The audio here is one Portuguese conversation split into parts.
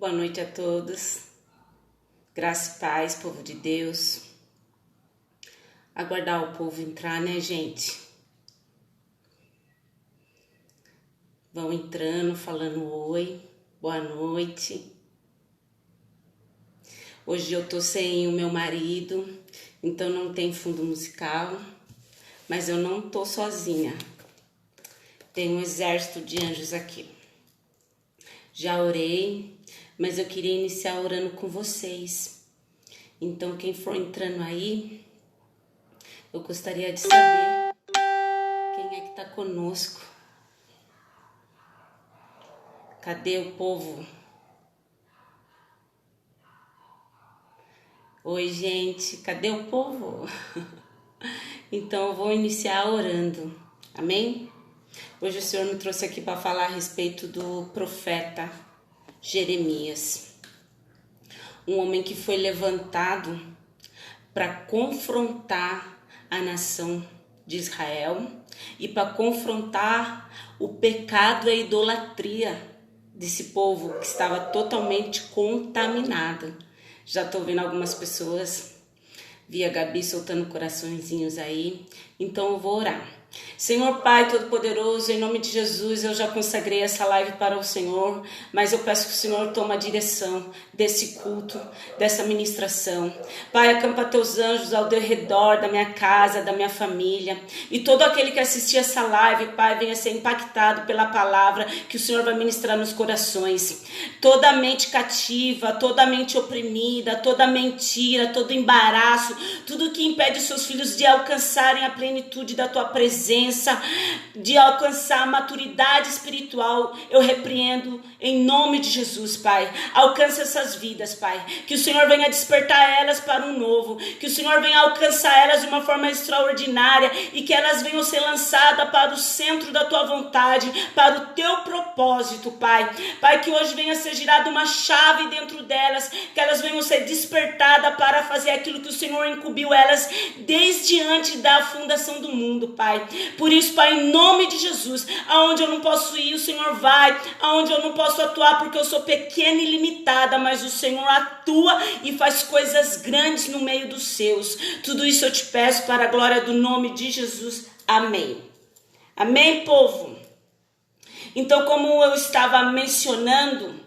Boa noite a todos. Graça e paz, povo de Deus. Aguardar o povo entrar, né, gente? Vão entrando, falando oi, boa noite. Hoje eu tô sem o meu marido, então não tem fundo musical, mas eu não tô sozinha. Tem um exército de anjos aqui. Já orei, mas eu queria iniciar orando com vocês. Então, quem for entrando aí, eu gostaria de saber quem é que tá conosco. Cadê o povo? Oi, gente, cadê o povo? Então, eu vou iniciar orando. Amém? Hoje o Senhor me trouxe aqui para falar a respeito do profeta Jeremias. Um homem que foi levantado para confrontar a nação de Israel e para confrontar o pecado e a idolatria desse povo que estava totalmente contaminado. Já estou vendo algumas pessoas via Gabi soltando coraçõezinhos aí, então eu vou orar. Senhor Pai Todo-Poderoso, em nome de Jesus, eu já consagrei essa live para o Senhor, mas eu peço que o Senhor tome a direção desse culto, dessa ministração. Pai, acampa teus anjos ao redor da minha casa, da minha família, e todo aquele que assistir essa live, Pai, venha ser impactado pela palavra que o Senhor vai ministrar nos corações. Toda mente cativa, toda mente oprimida, toda mentira, todo embaraço, tudo que impede os seus filhos de alcançarem a plenitude da tua presença, de alcançar a maturidade espiritual, eu repreendo em nome de Jesus, Pai. Alcança essas vidas, Pai, que o Senhor venha despertar elas para um novo, que o Senhor venha alcançar elas de uma forma extraordinária e que elas venham ser lançadas para o centro da tua vontade, para o teu propósito, Pai. Pai, que hoje venha ser girada uma chave dentro delas, que elas venham ser despertadas para fazer aquilo que o Senhor incumbiu elas desde antes da fundação do mundo, Pai. Por isso, Pai, em nome de Jesus, aonde eu não posso ir, o Senhor vai, aonde eu não posso atuar porque eu sou pequena e limitada, mas o Senhor atua e faz coisas grandes no meio dos seus. Tudo isso eu te peço para a glória do nome de Jesus. Amém. Amém, povo? Então, como eu estava mencionando,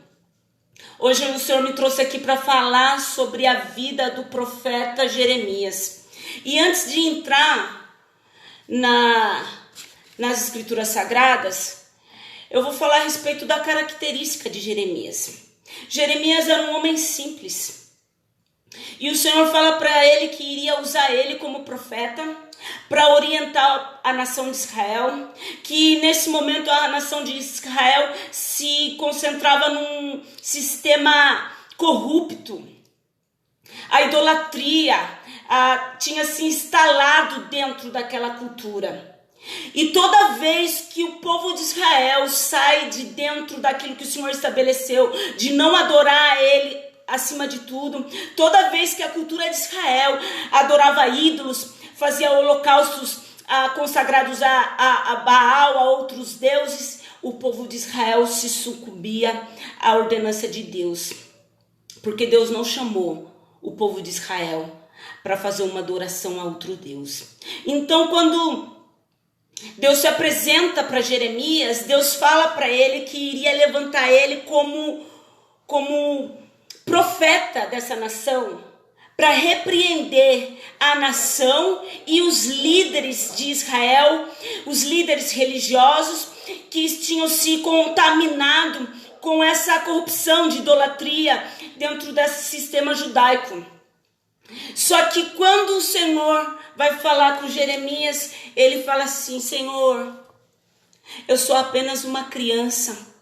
hoje o Senhor me trouxe aqui para falar sobre a vida do profeta Jeremias. E antes de entrar nas escrituras sagradas, eu vou falar a respeito da característica de Jeremias. Jeremias era um homem simples, e o Senhor fala para ele que iria usar ele como profeta para orientar a nação de Israel, que nesse momento a nação de Israel se concentrava num sistema corrupto. A idolatria tinha se instalado dentro daquela cultura. E toda vez que o povo de Israel sai de dentro daquilo que o Senhor estabeleceu, de não adorar a Ele acima de tudo, toda vez que a cultura de Israel adorava ídolos, fazia holocaustos consagrados a Baal, a outros deuses, o povo de Israel se sucumbia à ordenança de Deus. Porque Deus não chamou o povo de Israel para fazer uma adoração a outro Deus. Então, quando Deus se apresenta para Jeremias, Deus fala para ele que iria levantar ele como profeta dessa nação, para repreender a nação e os líderes de Israel, os líderes religiosos que tinham se contaminado com essa corrupção de idolatria dentro desse sistema judaico. Só que quando o Senhor vai falar com Jeremias, ele fala assim: Senhor, eu sou apenas uma criança.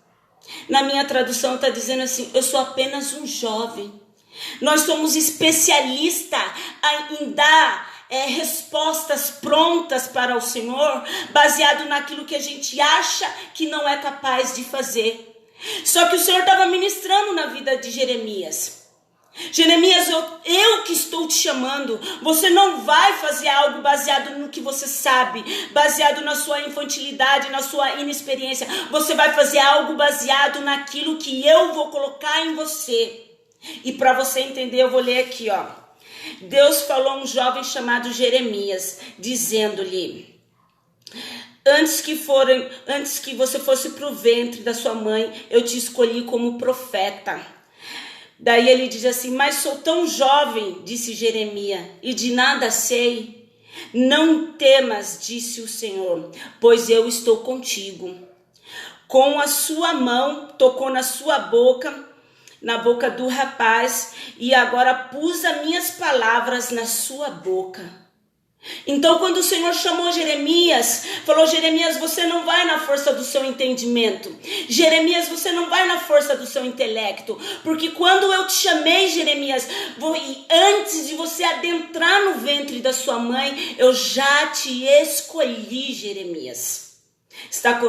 Na minha tradução está dizendo assim: eu sou apenas um jovem. Nós somos especialistas em dar respostas prontas para o Senhor, baseado naquilo que a gente acha que não é capaz de fazer. Só que o Senhor estava ministrando na vida de Jeremias. Jeremias, eu que estou te chamando. Você não vai fazer algo baseado no que você sabe, baseado na sua infantilidade, na sua inexperiência. Você vai fazer algo baseado naquilo que eu vou colocar em você. E para você entender, eu vou ler aqui, ó. Deus falou a um jovem chamado Jeremias, dizendo-lhe: Antes que você fosse para o ventre da sua mãe, eu te escolhi como profeta. Daí ele diz assim: mas sou tão jovem, disse Jeremias, e de nada sei. Não temas, disse o Senhor, pois eu estou contigo. Com a sua mão tocou na sua boca, na boca do rapaz, e agora pus as minhas palavras na sua boca. Então, quando o Senhor chamou Jeremias, falou: Jeremias, você não vai na força do seu entendimento. Jeremias, você não vai na força do seu intelecto. Porque quando eu te chamei, Jeremias, antes de você adentrar no ventre da sua mãe, eu já te escolhi, Jeremias. Está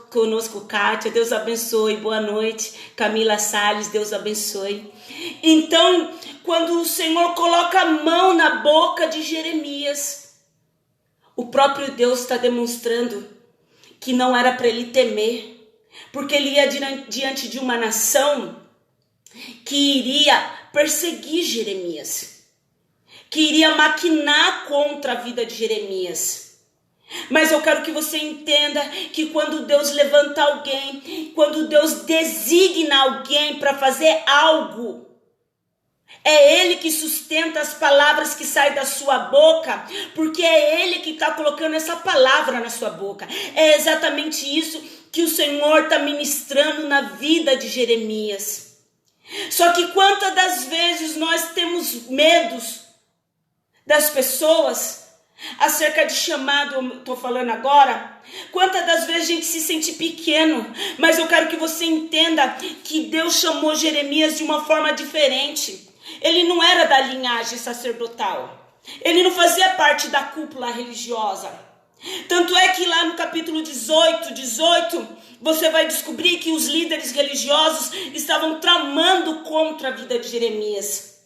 conosco Kátia, Deus abençoe, boa noite. Camila Salles, Deus abençoe. Então, quando o Senhor coloca a mão na boca de Jeremias, o próprio Deus está demonstrando que não era para ele temer, porque ele ia diante de uma nação que iria perseguir Jeremias, que iria maquinar contra a vida de Jeremias. Mas eu quero que você entenda que quando Deus levanta alguém, quando Deus designa alguém para fazer algo, é Ele que sustenta as palavras que saem da sua boca, porque é Ele que está colocando essa palavra na sua boca. É exatamente isso que o Senhor está ministrando na vida de Jeremias. Só que quantas das vezes nós temos medos das pessoas acerca de chamado, eu estou falando agora, quantas das vezes a gente se sente pequeno, mas eu quero que você entenda que Deus chamou Jeremias de uma forma diferente. Ele não era da linhagem sacerdotal, ele não fazia parte da cúpula religiosa. Tanto é que lá no capítulo 18, você vai descobrir que os líderes religiosos estavam tramando contra a vida de Jeremias.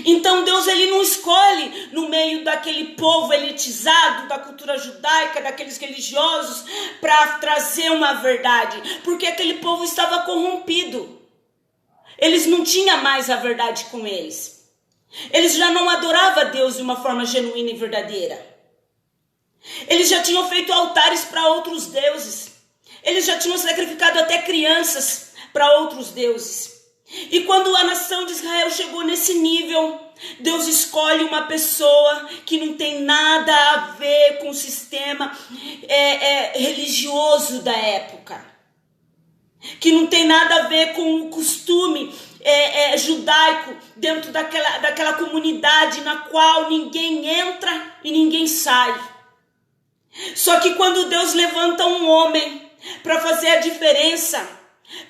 Então Deus, ele não escolhe no meio daquele povo elitizado, da cultura judaica, daqueles religiosos, para trazer uma verdade, porque aquele povo estava corrompido. Eles não tinham mais a verdade com eles. Eles já não adoravam a Deus de uma forma genuína e verdadeira. Eles já tinham feito altares para outros deuses. Eles já tinham sacrificado até crianças para outros deuses. E quando a nação de Israel chegou nesse nível, Deus escolhe uma pessoa que não tem nada a ver com o sistema religioso da época, que não tem nada a ver com o costume judaico dentro daquela comunidade na qual ninguém entra e ninguém sai. Só que quando Deus levanta um homem para fazer a diferença,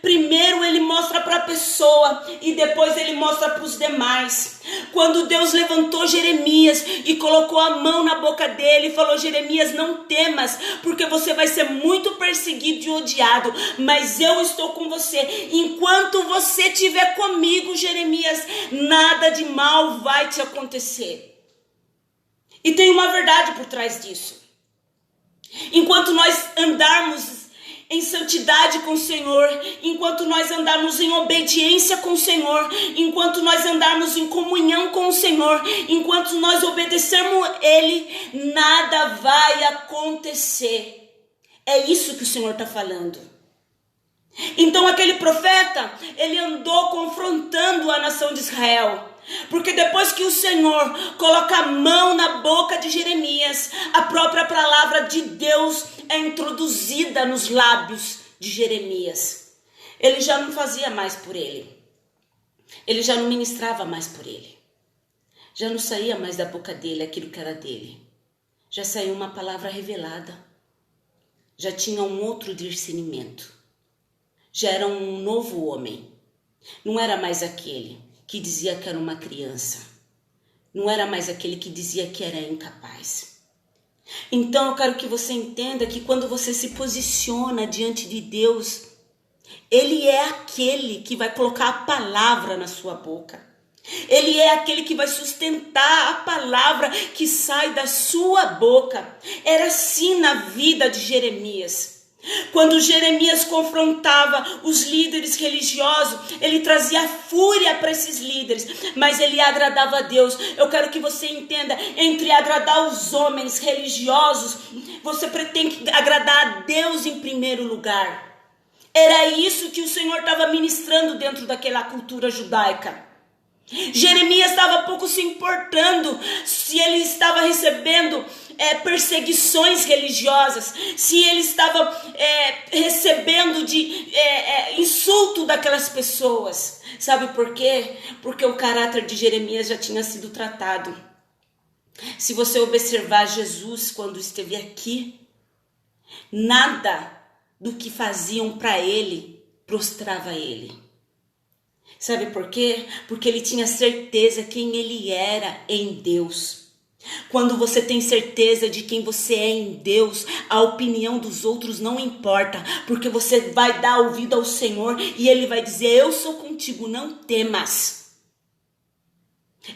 primeiro ele mostra para a pessoa e depois ele mostra para os demais. Quando Deus levantou Jeremias e colocou a mão na boca dele e falou: Jeremias, não temas, porque você vai ser muito perseguido e odiado, mas eu estou com você. Enquanto você estiver comigo, Jeremias, nada de mal vai te acontecer. E tem uma verdade por trás disso. Enquanto nós andarmos em santidade com o Senhor, enquanto nós andarmos em obediência com o Senhor, enquanto nós andarmos em comunhão com o Senhor, enquanto nós obedecermos Ele, nada vai acontecer. É isso que o Senhor está falando. Então aquele profeta, ele andou confrontando a nação de Israel, porque depois que o Senhor coloca a mão na boca de Jeremias, a própria palavra de Deus é introduzida nos lábios de Jeremias. Ele já não fazia mais por ele. Ele já não ministrava mais por ele. Já não saía mais da boca dele aquilo que era dele. Já saiu uma palavra revelada. Já tinha um outro discernimento. Já era um novo homem. Não era mais aquele que dizia que era uma criança. Não era mais aquele que dizia que era incapaz. Então eu quero que você entenda que quando você se posiciona diante de Deus, Ele é aquele que vai colocar a palavra na sua boca. Ele é aquele que vai sustentar a palavra que sai da sua boca. Era assim na vida de Jeremias. Quando Jeremias confrontava os líderes religiosos, ele trazia fúria para esses líderes, mas ele agradava a Deus. Eu quero que você entenda, entre agradar os homens religiosos, você pretende agradar a Deus em primeiro lugar. Era isso que o Senhor estava ministrando dentro daquela cultura judaica. Jeremias estava pouco se importando se ele estava recebendo perseguições religiosas, se ele estava recebendo de insulto daquelas pessoas. Sabe por quê? Porque o caráter de Jeremias já tinha sido tratado. Se você observar Jesus quando esteve aqui, nada do que faziam para ele prostrava ele. Sabe por quê? Porque ele tinha certeza quem ele era em Deus. Quando você tem certeza de quem você é em Deus, a opinião dos outros não importa, porque você vai dar ouvido ao Senhor e ele vai dizer: eu sou contigo, não temas.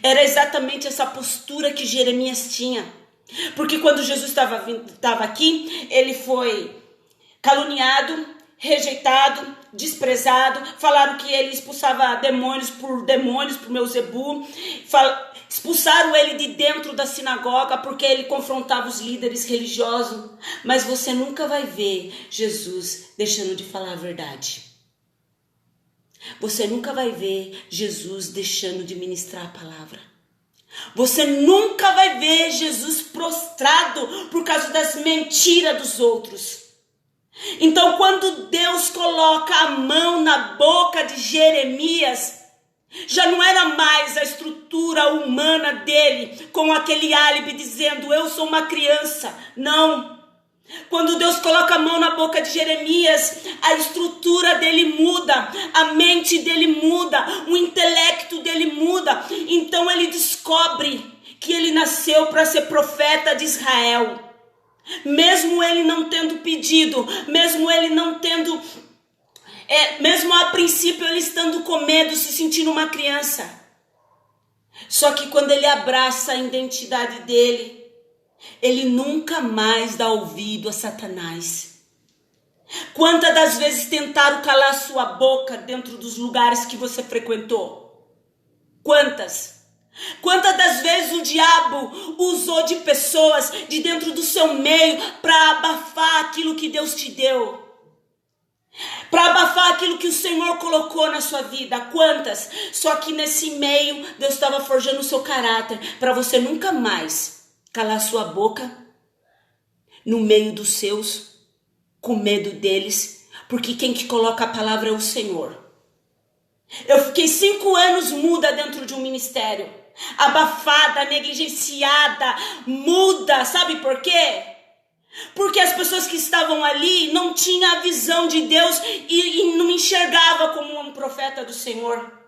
Era exatamente essa postura que Jeremias tinha. Porque quando Jesus estava aqui, ele foi caluniado, rejeitado, desprezado. Falaram que ele expulsava demônios por Meuzebu. Expulsaram ele de dentro da sinagoga porque ele confrontava os líderes religiosos. Mas você nunca vai ver Jesus deixando de falar a verdade. Você nunca vai ver Jesus deixando de ministrar a palavra. Você nunca vai ver Jesus prostrado por causa das mentiras dos outros. Então, quando Deus coloca a mão na boca de Jeremias, já não era mais a estrutura humana dele, com aquele álibi dizendo: eu sou uma criança. Não. Quando Deus coloca a mão na boca de Jeremias, a estrutura dele muda, a mente dele muda, o intelecto dele muda. Então ele descobre que ele nasceu para ser profeta de Israel. Mesmo ele não tendo pedido, mesmo ele não tendo, mesmo a princípio ele estando com medo, se sentindo uma criança. Só que quando ele abraça a identidade dele, ele nunca mais dá ouvido a Satanás. Quantas das vezes tentaram calar sua boca dentro dos lugares que você frequentou? Quantas? Quantas das vezes o diabo usou de pessoas de dentro do seu meio para abafar aquilo que Deus te deu? Para abafar aquilo que o Senhor colocou na sua vida? Quantas? Só que nesse meio Deus estava forjando o seu caráter para você nunca mais calar sua boca no meio dos seus, com medo deles, porque quem que coloca a palavra é o Senhor. Eu fiquei 5 anos muda dentro de um ministério, abafada, negligenciada, muda. Sabe por quê? Porque as pessoas que estavam ali não tinham a visão de Deus e não me enxergava como um profeta do Senhor.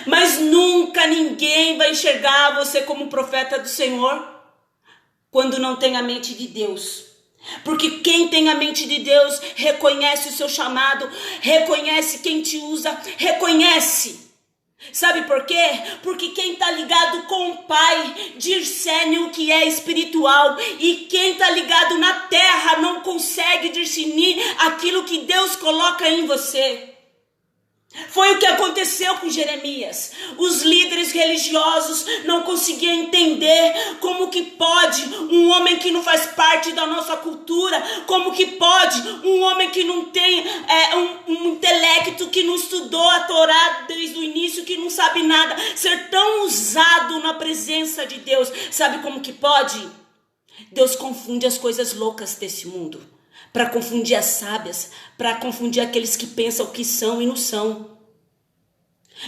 Mas nunca ninguém vai enxergar você como profeta do Senhor quando não tem a mente de Deus. Porque quem tem a mente de Deus reconhece o seu chamado, reconhece quem te usa, reconhece. Sabe por quê? Porque quem está ligado com o Pai discerne o que é espiritual, e quem está ligado na terra não consegue discernir aquilo que Deus coloca em você. Foi o que aconteceu com Jeremias. Os líderes religiosos não conseguiam entender como que pode um homem que não faz parte da nossa cultura, como que pode um homem que não tem um intelecto, que não estudou a Torá desde o início, que não sabe nada, ser tão usado na presença de Deus. Sabe como que pode? Deus confunde as coisas loucas desse mundo para confundir as sábias, para confundir aqueles que pensam que são e não são.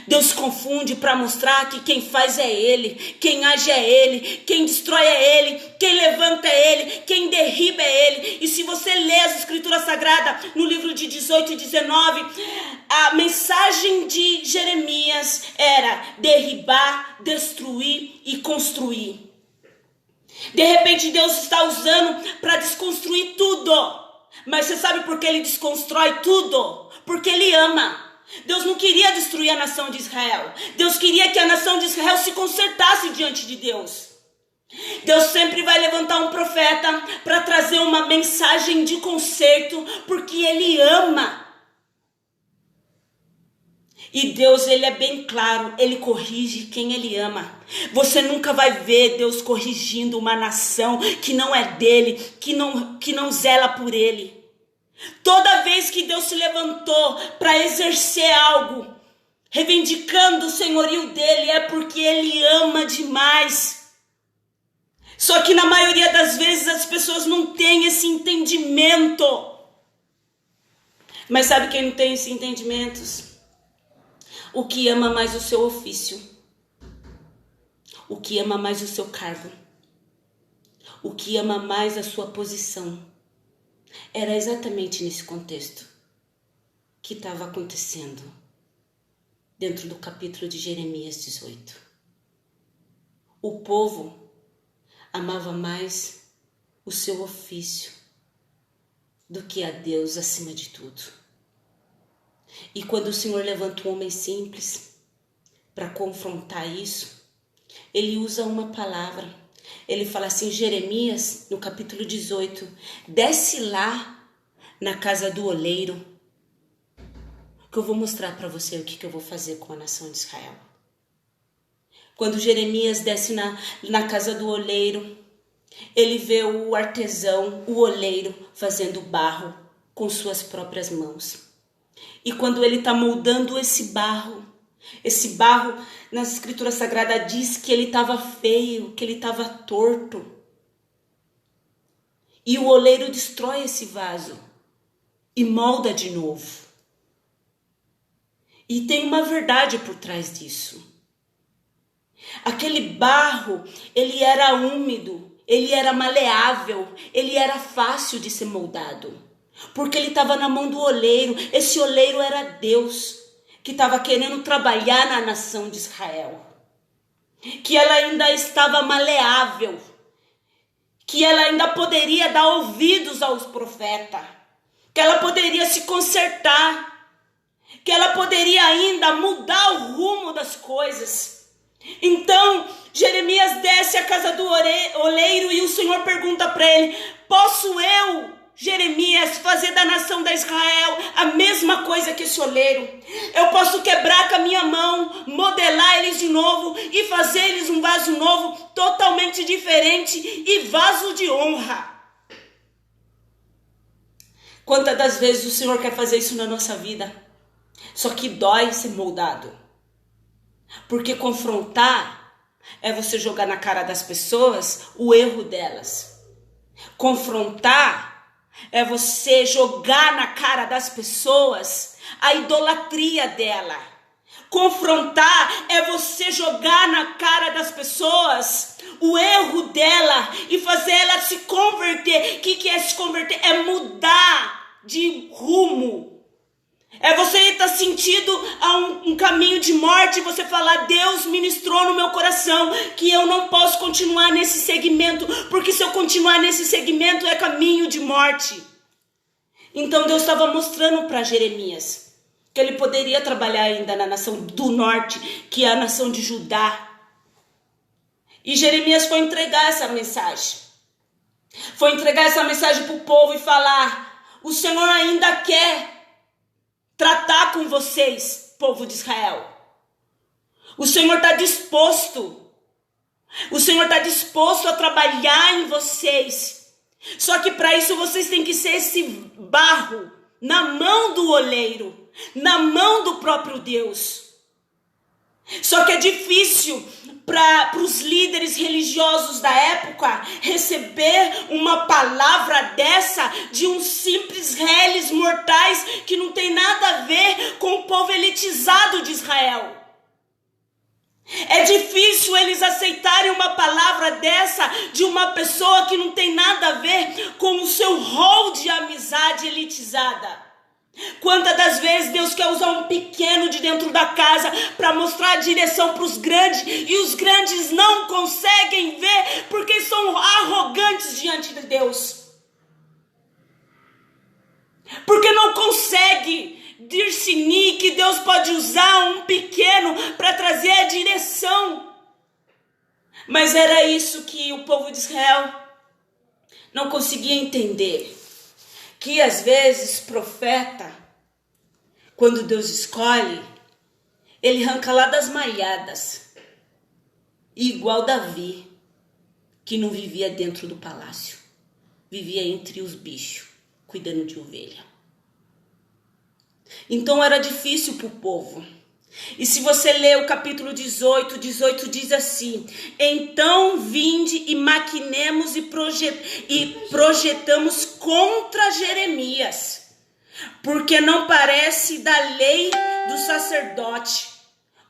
Deus confunde para mostrar que quem faz é Ele, quem age é Ele, quem destrói é Ele, quem levanta é Ele, quem derriba é Ele. E se você ler as Escrituras Sagradas, no livro de 18 e 19, a mensagem de Jeremias era derribar, destruir e construir. De repente Deus está usando para desconstruir tudo. Mas você sabe por que Ele desconstrói tudo? Porque Ele ama. Deus não queria destruir a nação de Israel. Deus queria que a nação de Israel se consertasse diante de Deus. Deus sempre vai levantar um profeta para trazer uma mensagem de conserto, porque Ele ama. E Deus, Ele é bem claro, Ele corrige quem Ele ama. Você nunca vai ver Deus corrigindo uma nação que não é dele, que não zela por Ele. Toda vez que Deus se levantou para exercer algo, reivindicando o senhorio dele, é porque Ele ama demais. Só que na maioria das vezes as pessoas não têm esse entendimento. Mas sabe quem não tem esse entendimento? O que ama mais o seu ofício, o que ama mais o seu cargo, o que ama mais a sua posição. Era exatamente nesse contexto que estava acontecendo dentro do capítulo de Jeremias 18. O povo amava mais o seu ofício do que a Deus acima de tudo. E quando o Senhor levanta um homem simples para confrontar isso, Ele usa uma palavra. Ele fala assim, Jeremias, no capítulo 18, desce lá na casa do oleiro, que eu vou mostrar para você o que eu vou fazer com a nação de Israel. Quando Jeremias desce na casa do oleiro, ele vê o artesão, o oleiro, fazendo barro com suas próprias mãos. E quando ele está moldando esse barro nas escrituras sagradas diz que ele estava feio, que ele estava torto. E o oleiro destrói esse vaso e molda de novo. E tem uma verdade por trás disso. Aquele barro, ele era úmido, ele era maleável, ele era fácil de ser moldado. Porque ele estava na mão do oleiro. Esse oleiro era Deus, que estava querendo trabalhar na nação de Israel. Que ela ainda estava maleável. Que ela ainda poderia dar ouvidos aos profetas. Que ela poderia se consertar. Que ela poderia ainda mudar o rumo das coisas. Então, Jeremias desce à casa do oleiro e o Senhor pergunta para ele, posso eu, Jeremias, fazer da nação de Israel a mesma coisa que esse oleiro? Eu posso quebrar com a minha mão, modelar eles de novo e fazer eles um vaso novo, totalmente diferente e vaso de honra. Quantas das vezes o Senhor quer fazer isso na nossa vida? Só que dói ser moldado. Porque confrontar é você jogar na cara das pessoas o erro delas. Confrontar é você jogar na cara das pessoas a idolatria dela. Confrontar é você jogar na cara das pessoas o erro dela e fazer ela se converter. O que é se converter? É mudar de rumo. É você estar sentindo a um caminho de morte e você falar, Deus ministrou no meu coração que eu não posso continuar nesse segmento, porque se eu continuar nesse segmento é caminho de morte. Então Deus estava mostrando para Jeremias que ele poderia trabalhar ainda na nação do norte, que é a nação de Judá. E Jeremias foi entregar essa mensagem. Foi entregar essa mensagem para o povo e falar, o Senhor ainda quer tratar com vocês, povo de Israel. O Senhor está disposto. O Senhor está disposto a trabalhar em vocês. Só que para isso vocês têm que ser esse barro na mão do oleiro, na mão do próprio Deus. Só que é difícil para os líderes religiosos da época receber uma palavra dessa de uns simples réis mortais que não tem nada a ver com o povo elitizado de Israel. É difícil eles aceitarem uma palavra dessa de uma pessoa que não tem nada a ver com o seu rol de amizade elitizada. Quantas das vezes Deus quer usar um pequeno de dentro da casa para mostrar a direção para os grandes e os grandes não conseguem ver porque são arrogantes diante de Deus. Porque não consegue discernir que Deus Deus pode usar um pequeno para trazer a direção. Mas era isso que o povo de Israel não conseguia entender. Que às vezes profeta, quando Deus escolhe, ele arranca lá das malhadas. Igual Davi, que não vivia dentro do palácio. Vivia entre os bichos, cuidando de ovelha. Então era difícil para o povo. E se você ler o capítulo 18 diz assim: então vinde e maquinemos e projetamos contra Jeremias, porque não parece da lei do sacerdote.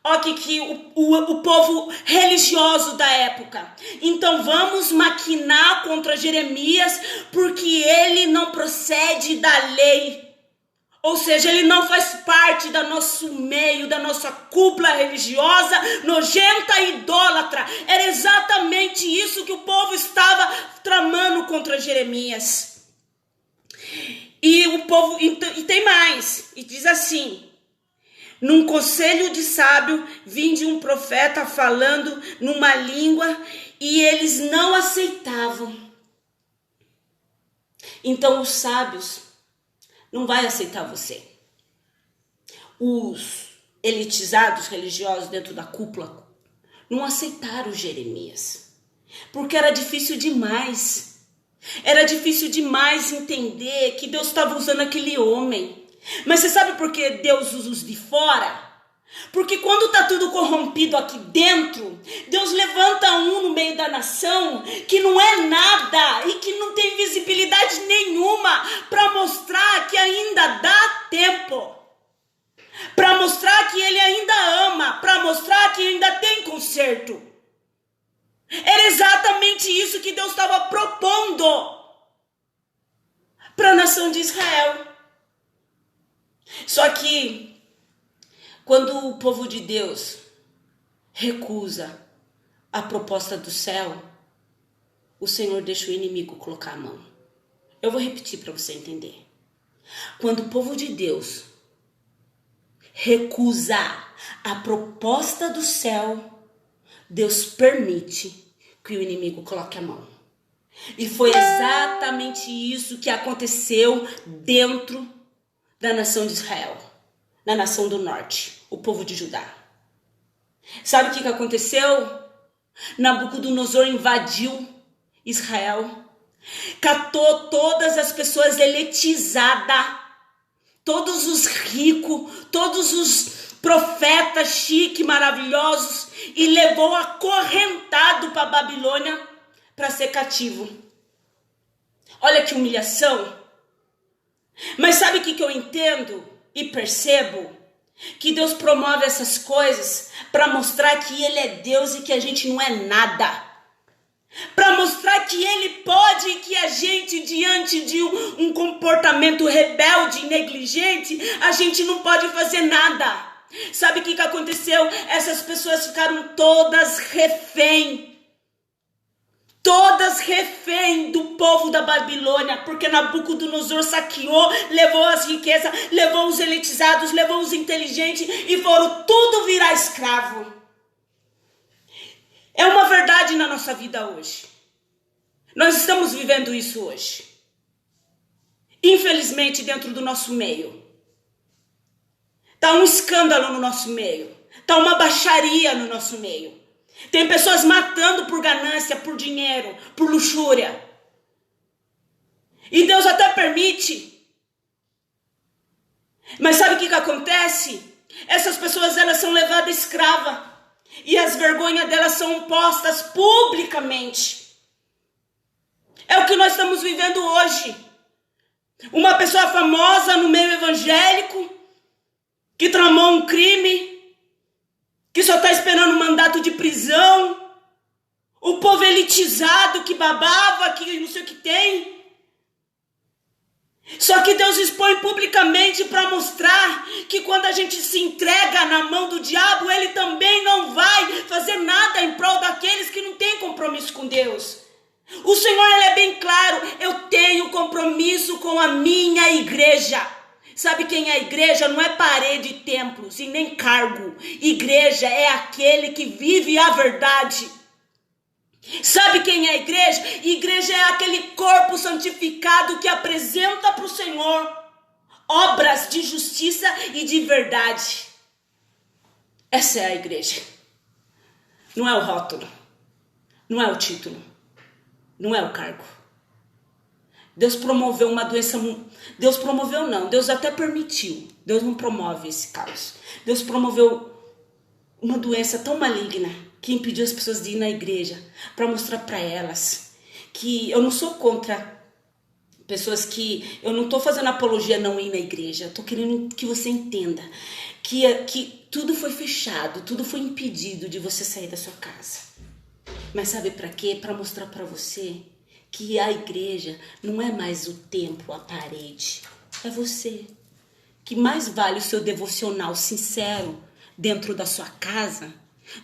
Olha que o povo religioso da época. Então vamos maquinar contra Jeremias, porque ele não procede da lei. Ou seja, ele não faz parte do nosso meio, da nossa cúpula religiosa, nojenta e idólatra. Era exatamente isso que o povo estava tramando contra Jeremias. E o povo, e tem mais, e diz assim: num conselho de sábio, vinde um profeta falando numa língua, e eles não aceitavam. Então os sábios não vai aceitar você. Os elitizados religiosos dentro da cúpula não aceitaram Jeremias, porque era difícil demais. Era difícil demais entender que Deus estava usando aquele homem. Mas você sabe por que Deus usa os de fora? Porque quando está tudo corrompido aqui dentro, Deus levanta um no meio da nação que não é nada e que não tem visibilidade nenhuma, para mostrar que ainda dá tempo, para mostrar que ele ainda ama, para mostrar que ainda tem conserto. Era exatamente isso que Deus estava propondo para a nação de Israel. Só que quando o povo de Deus recusa a proposta do céu, o Senhor deixa o inimigo colocar a mão. Eu vou repetir para você entender. Quando o povo de Deus recusa a proposta do céu, Deus permite que o inimigo coloque a mão. E foi exatamente isso que aconteceu dentro da nação de Israel, na nação do norte, o povo de Judá. Sabe o que aconteceu? Nabucodonosor invadiu Israel, catou todas as pessoas elitizadas, todos os ricos, todos os profetas chiques, maravilhosos, e levou acorrentado para a Babilônia para ser cativo. Olha que humilhação. Mas sabe o que eu entendo e percebo? Que Deus promove essas coisas para mostrar que Ele é Deus e que a gente não é nada. Para mostrar que Ele pode e que a gente, diante de um comportamento rebelde e negligente, a gente não pode fazer nada. Sabe o que aconteceu? Essas pessoas ficaram todas refém do povo da Babilônia, porque Nabucodonosor saqueou, levou as riquezas, levou os elitizados, levou os inteligentes e foram tudo virar escravo. É uma verdade na nossa vida hoje. Nós estamos vivendo isso hoje. Infelizmente, dentro do nosso meio. Está um escândalo no nosso meio. Está uma baixaria no nosso meio. Tem pessoas matando por ganância, por dinheiro, por luxúria. E Deus até permite. Mas sabe o que acontece? Essas pessoas, elas são levadas escrava. E as vergonhas delas são postas publicamente. É o que nós estamos vivendo hoje. Uma pessoa famosa no meio evangélico, que tramou um crime, que só está esperando um mandato de prisão, o povo elitizado que babava, que não sei o que tem. Só que Deus expõe publicamente para mostrar que quando a gente se entrega na mão do diabo, ele também não vai fazer nada em prol daqueles que não têm compromisso com Deus. O Senhor, ele é bem claro: eu tenho compromisso com a minha igreja. Sabe quem é a igreja? Não é parede e templos e nem cargo. Igreja é aquele que vive a verdade. Sabe quem é a igreja? Igreja é aquele corpo santificado que apresenta para o Senhor obras de justiça e de verdade. Essa é a igreja. Não é o rótulo, não é o título, não é o cargo. Deus promoveu uma doença, Deus promoveu não, Deus até permitiu, Deus não promove esse caos. Deus promoveu uma doença tão maligna que impediu as pessoas de ir na igreja para mostrar para elas que eu não sou contra pessoas que, eu não estou fazendo apologia a não ir na igreja, eu estou querendo que você entenda que tudo foi fechado, tudo foi impedido de você sair da sua casa. Mas sabe para quê? Para mostrar para você que a igreja não é mais o templo, a parede. É você. Que mais vale o seu devocional sincero dentro da sua casa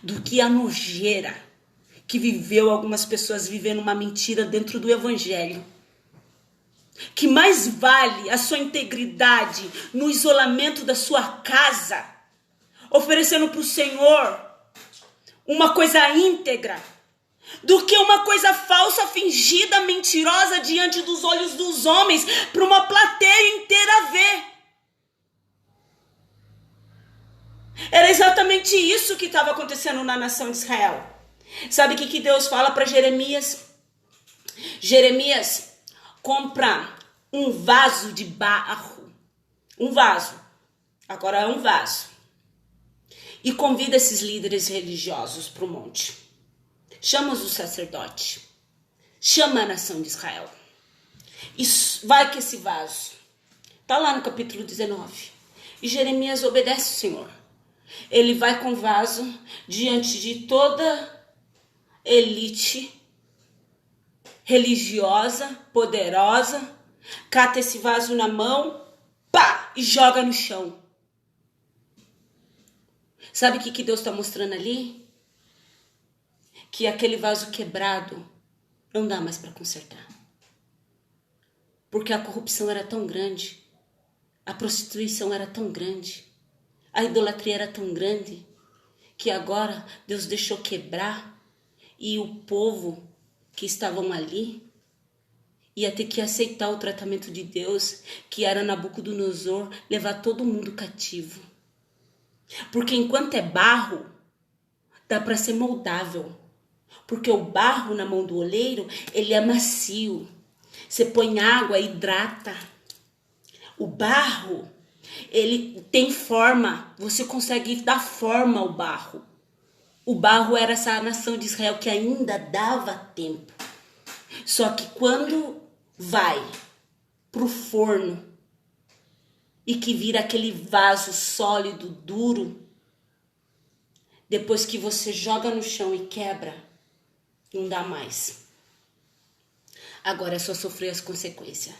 do que a nojeira que viveu algumas pessoas vivendo uma mentira dentro do evangelho. Que mais vale a sua integridade no isolamento da sua casa, oferecendo para o Senhor uma coisa íntegra, do que uma coisa falsa, fingida, mentirosa diante dos olhos dos homens, para uma plateia inteira ver. Era exatamente isso que estava acontecendo na nação de Israel. Sabe o que Deus fala para Jeremias? Jeremias, compra um vaso de barro. Um vaso. Agora é um vaso. E convida esses líderes religiosos para o monte. Chama os sacerdotes. Chama a nação de Israel. E vai que esse vaso. Está lá no capítulo 19. E Jeremias obedece o Senhor. Ele vai com o vaso diante de toda elite religiosa, poderosa, cata esse vaso na mão, pá, e joga no chão. Sabe o que Deus está mostrando ali? Que aquele vaso quebrado não dá mais para consertar. Porque a corrupção era tão grande, a prostituição era tão grande, a idolatria era tão grande, que agora Deus deixou quebrar e o povo que estavam ali ia ter que aceitar o tratamento de Deus, que era Nabucodonosor, levar todo mundo cativo. Porque enquanto é barro, dá para ser moldável. Porque o barro na mão do oleiro, ele é macio. Você põe água, hidrata. O barro, ele tem forma. Você consegue dar forma ao barro. O barro era essa nação de Israel que ainda dava tempo. Só que quando vai pro forno e que vira aquele vaso sólido, duro, depois que você joga no chão e quebra, não dá mais. Agora é só sofrer as consequências.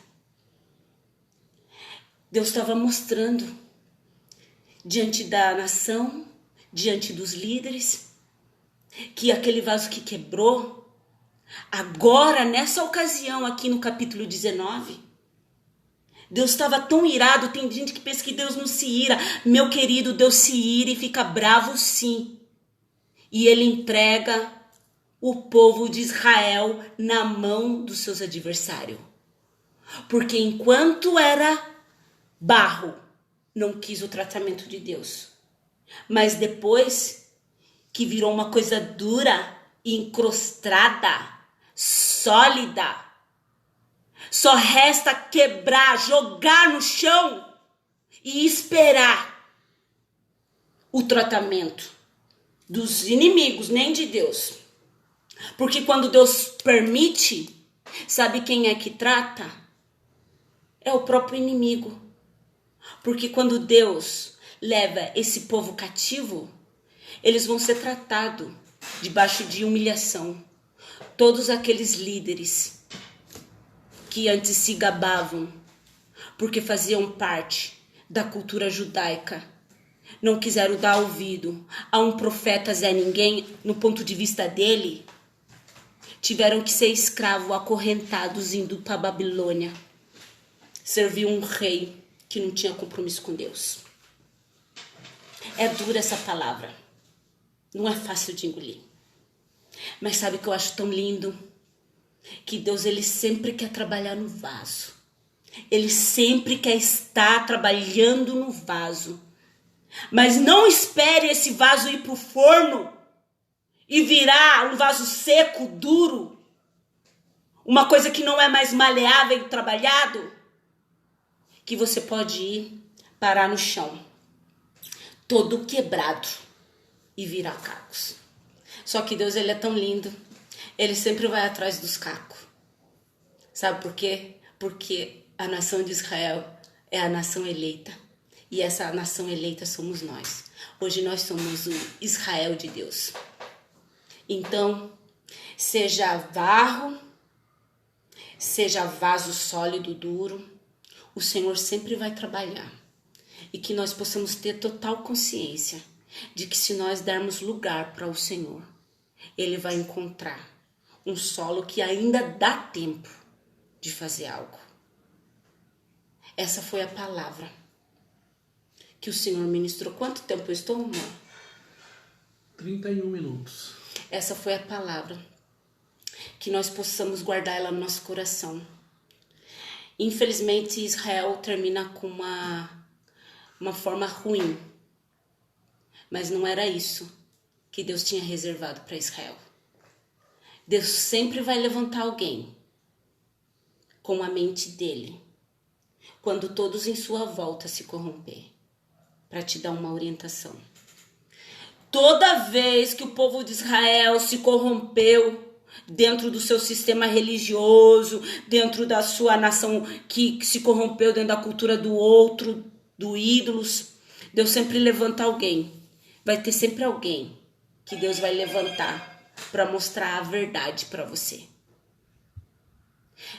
Deus estava mostrando diante da nação, diante dos líderes, que aquele vaso que quebrou, agora nessa ocasião aqui no capítulo 19, Deus estava tão irado. Tem gente que pensa que Deus não se ira. Meu querido, Deus se ira e fica bravo sim. E ele entrega o povo de Israel na mão dos seus adversários. Porque enquanto era barro, não quis o tratamento de Deus. Mas depois que virou uma coisa dura, encrostada, sólida, só resta quebrar, jogar no chão e esperar o tratamento dos inimigos, nem de Deus. Porque quando Deus permite, sabe quem é que trata? É o próprio inimigo. Porque quando Deus leva esse povo cativo, eles vão ser tratados debaixo de humilhação. Todos aqueles líderes que antes se gabavam porque faziam parte da cultura judaica, não quiseram dar ouvido a um profeta Zé Ninguém, no ponto de vista dele, tiveram que ser escravos, acorrentados, indo para a Babilônia, servir um rei que não tinha compromisso com Deus. É dura essa palavra. Não é fácil de engolir. Mas sabe o que eu acho tão lindo? Que Deus, ele sempre quer trabalhar no vaso. Ele sempre quer estar trabalhando no vaso. Mas não espere esse vaso ir para o forno e virar um vaso seco, duro. Uma coisa que não é mais maleável e trabalhado. Que você pode ir parar no chão, todo quebrado, e virar cacos. Só que Deus, ele é tão lindo. Ele sempre vai atrás dos cacos. Sabe por quê? Porque a nação de Israel é a nação eleita. E essa nação eleita somos nós. Hoje nós somos o Israel de Deus. Então, seja barro, seja vaso sólido, duro, o Senhor sempre vai trabalhar. E que nós possamos ter total consciência de que se nós dermos lugar para o Senhor, Ele vai encontrar um solo que ainda dá tempo de fazer algo. Essa foi a palavra que o Senhor ministrou. Quanto tempo eu estou, amor? 31 minutos. Essa foi a palavra. Que nós possamos guardar ela no nosso coração. Infelizmente, Israel termina com uma forma ruim. Mas não era isso que Deus tinha reservado para Israel. Deus sempre vai levantar alguém com a mente dele, quando todos em sua volta se corromper, para te dar uma orientação. Toda vez que o povo de Israel se corrompeu dentro do seu sistema religioso, dentro da sua nação que se corrompeu dentro da cultura do outro, do ídolos, Deus sempre levanta alguém. Vai ter sempre alguém que Deus vai levantar para mostrar a verdade para você.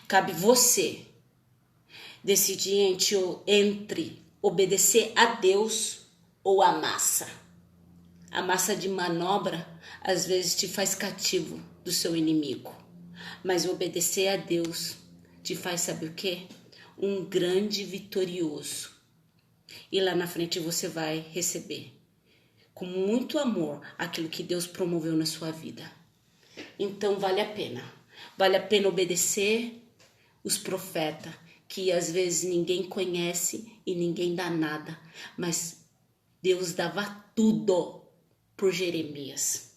Cabe você decidir entre obedecer a Deus ou a massa. A massa de manobra às vezes te faz cativo do seu inimigo. Mas obedecer a Deus te faz, sabe o quê? Um grande vitorioso. E lá na frente você vai receber com muito amor aquilo que Deus promoveu na sua vida. Então vale a pena. Vale a pena obedecer os profetas, que às vezes ninguém conhece e ninguém dá nada. Mas Deus dava tudo por Jeremias.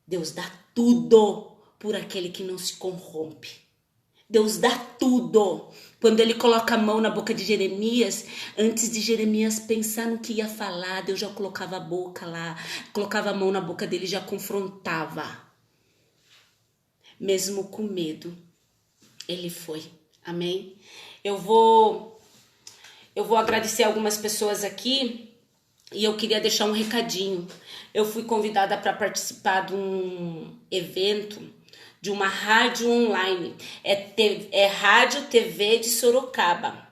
Deus dá tudo por aquele que não se corrompe. Deus dá tudo. Quando ele coloca a mão na boca de Jeremias, antes de Jeremias pensar no que ia falar, Deus já colocava a boca lá, colocava a mão na boca dele e já confrontava. Mesmo com medo, ele foi. Amém? Eu vou agradecer algumas pessoas aqui e eu queria deixar um recadinho. Eu fui convidada para participar de um evento de uma rádio online, é Rádio TV de Sorocaba,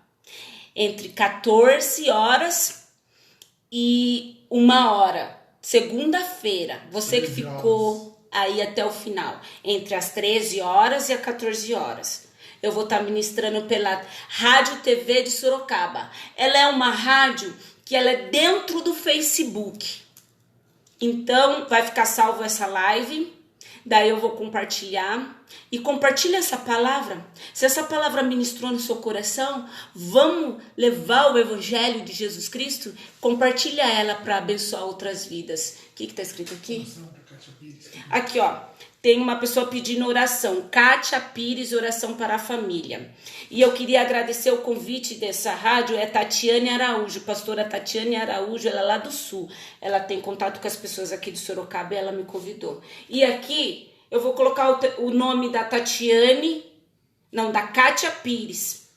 entre 14 horas e 1 hora, segunda-feira, você que ficou aí até o final, entre as 13 horas e as 14 horas, eu vou estar ministrando pela Rádio TV de Sorocaba. Ela é uma rádio que ela é dentro do Facebook, então vai ficar salvo essa live. Daí eu vou compartilhar. E compartilha essa palavra. Se essa palavra ministrou no seu coração, vamos levar o evangelho de Jesus Cristo. Compartilha ela para abençoar outras vidas. O que está escrito aqui? Aqui, ó. Tem uma pessoa pedindo oração. Kátia Pires, oração para a família. E eu queria agradecer o convite dessa rádio. É Tatiane Araújo, pastora Tatiane Araújo. Ela é lá do Sul. Ela tem contato com as pessoas aqui de Sorocaba e ela me convidou. E aqui eu vou colocar o nome da da Kátia Pires.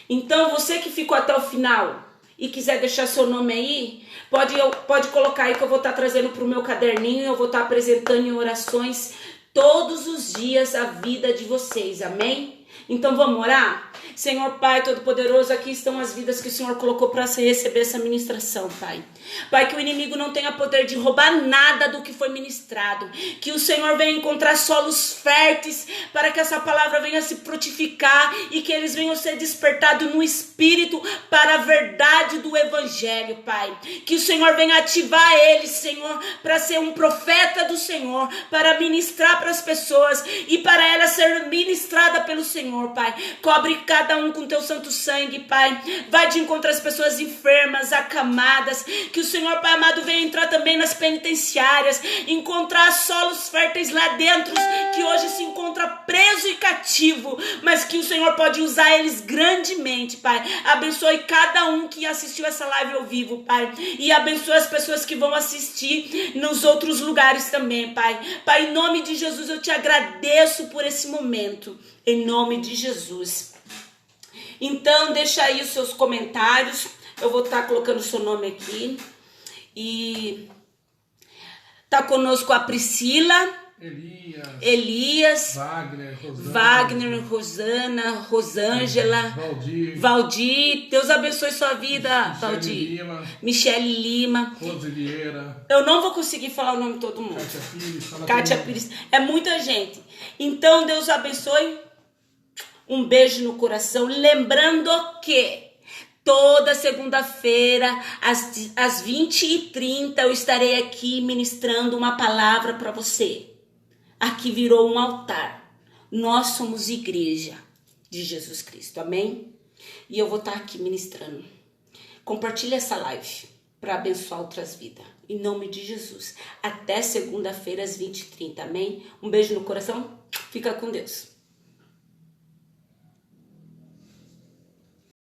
Então você que ficou até o final e quiser deixar seu nome aí, pode colocar aí que eu vou estar trazendo para o meu caderninho. Eu vou estar apresentando em orações todos os dias a vida de vocês, amém? Então vamos orar? Senhor Pai Todo-Poderoso, aqui estão as vidas que o Senhor colocou para receber essa ministração, Pai. Pai, que o inimigo não tenha poder de roubar nada do que foi ministrado. Que o Senhor venha encontrar solos férteis para que essa palavra venha se frutificar e que eles venham ser despertados no Espírito para a verdade do Evangelho, Pai. Que o Senhor venha ativar eles, Senhor, para ser um profeta do Senhor, para ministrar para as pessoas e para ela ser ministrada pelo Senhor, Pai. Cobre cada um com teu santo sangue, Pai. Vai de encontro às pessoas enfermas, acamadas. Que o Senhor, Pai amado, venha entrar também nas penitenciárias, encontrar solos férteis lá dentro, que hoje se encontra preso e cativo, mas que o Senhor pode usar eles grandemente, Pai. Abençoe cada um que assistiu essa live ao vivo, Pai. E abençoe as pessoas que vão assistir nos outros lugares também, Pai. Pai, em nome de Jesus, eu te agradeço por esse momento. Em nome de Jesus. Então, deixa aí os seus comentários. Eu vou estar colocando o seu nome aqui. E tá conosco a Priscila, Elias, Wagner, Rosana, Rosângela, Valdir. Deus abençoe sua vida, Valdir. Michele Lima. Rosilieira. Eu não vou conseguir falar o nome de todo mundo. Kátia Pires. É muita gente. Então, Deus abençoe. Um beijo no coração. Lembrando que toda segunda-feira, às 20h30, eu estarei aqui ministrando uma palavra para você. Aqui virou um altar. Nós somos igreja de Jesus Cristo, amém? E eu vou estar aqui ministrando. Compartilhe essa live para abençoar outras vidas. Em nome de Jesus. Até segunda-feira, às 20h30, amém? Um beijo no coração. Fica com Deus.